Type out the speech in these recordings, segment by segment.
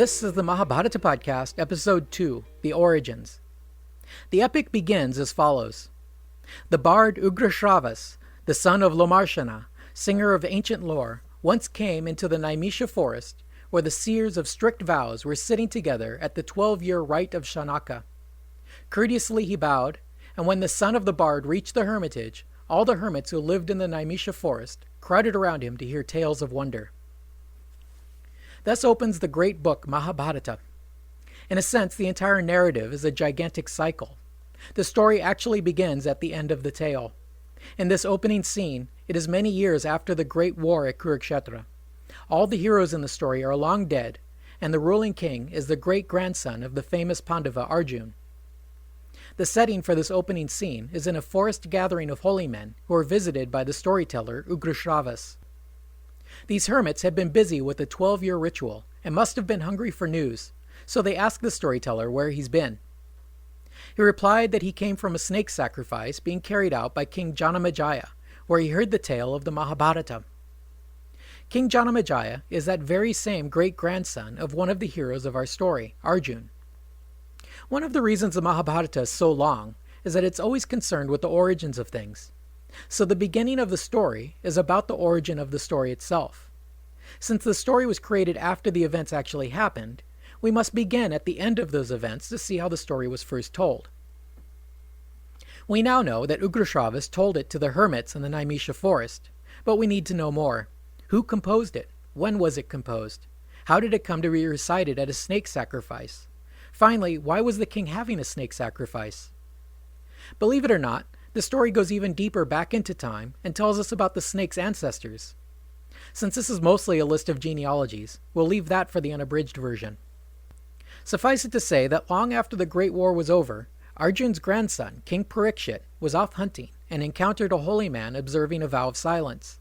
This is the Mahabharata podcast, episode 2, The Origins. The epic begins as follows. The bard Ugrasravas, the son of Lomarshana, singer of ancient lore, once came into the Naimisha forest, where the seers of strict vows were sitting together at the 12-year rite of Shanaka. Courteously he bowed, and when the son of the bard reached the hermitage, all the hermits who lived in the Naimisha forest crowded around him to hear tales of wonder. Thus opens the great book Mahabharata. In a sense, the entire narrative is a gigantic cycle. The story actually begins at the end of the tale. In this opening scene, it is many years after the great war at Kurukshetra. All the heroes in the story are long dead, and the ruling king is the great-grandson of the famous Pandava Arjun. The setting for this opening scene is in a forest gathering of holy men who are visited by the storyteller Ugrasravas. These hermits had been busy with a 12-year ritual and must have been hungry for news, so they asked the storyteller where he's been. He replied that he came from a snake sacrifice being carried out by King Janamejaya, where he heard the tale of the Mahabharata. King Janamejaya is that very same great-grandson of one of the heroes of our story, Arjun. One of the reasons the Mahabharata is so long is that it's always concerned with the origins of things. So the beginning of the story is about the origin of the story itself. Since the story was created after the events actually happened, we must begin at the end of those events to see how the story was first told. We now know that Ugrasravas told it to the hermits in the Naimisha forest, but we need to know more. Who composed it? When was it composed? How did it come to be recited at a snake sacrifice? Finally, why was the king having a snake sacrifice? Believe it or not, the story goes even deeper back into time and tells us about the snake's ancestors. Since this is mostly a list of genealogies, we'll leave that for the unabridged version. Suffice it to say that long after the Great War was over, Arjun's grandson, King Parikshit, was off hunting and encountered a holy man observing a vow of silence.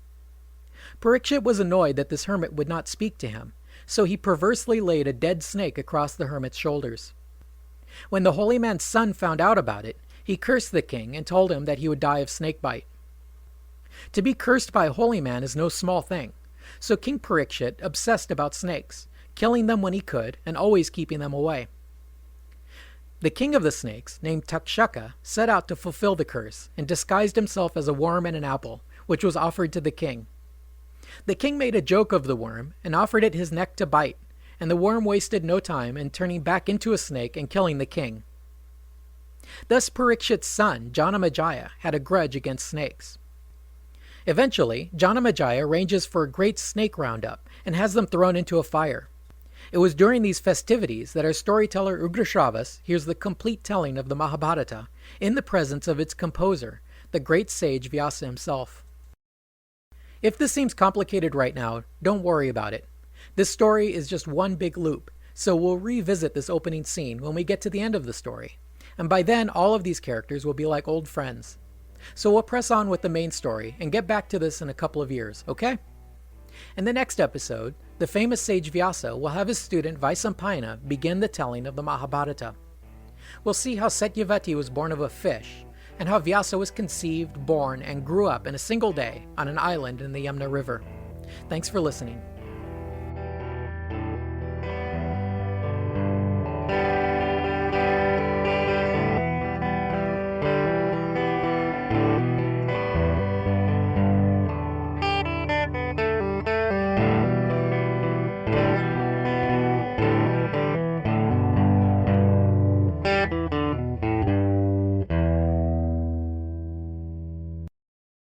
Parikshit was annoyed that this hermit would not speak to him, so he perversely laid a dead snake across the hermit's shoulders. When the holy man's son found out about it, he cursed the king and told him that he would die of snakebite. To be cursed by a holy man is no small thing, so King Parikshit obsessed about snakes, killing them when he could and always keeping them away. The king of the snakes, named Takshaka, set out to fulfill the curse and disguised himself as a worm and an apple, which was offered to the king. The king made a joke of the worm and offered it his neck to bite, and the worm wasted no time in turning back into a snake and killing the king. Thus Parikshit's son, Janamejaya, had a grudge against snakes. Eventually, Janamejaya arranges for a great snake roundup and has them thrown into a fire. It was during these festivities that our storyteller Ugrasravas hears the complete telling of the Mahabharata in the presence of its composer, the great sage Vyasa himself. If this seems complicated right now, don't worry about it. This story is just one big loop, so we'll revisit this opening scene when we get to the end of the story. And by then, all of these characters will be like old friends. So we'll press on with the main story and get back to this in a couple of years, okay? In the next episode, the famous sage Vyasa will have his student Vaisampayana begin the telling of the Mahabharata. We'll see how Satyavati was born of a fish, and how Vyasa was conceived, born, and grew up in a single day on an island in the Yamuna River. Thanks for listening.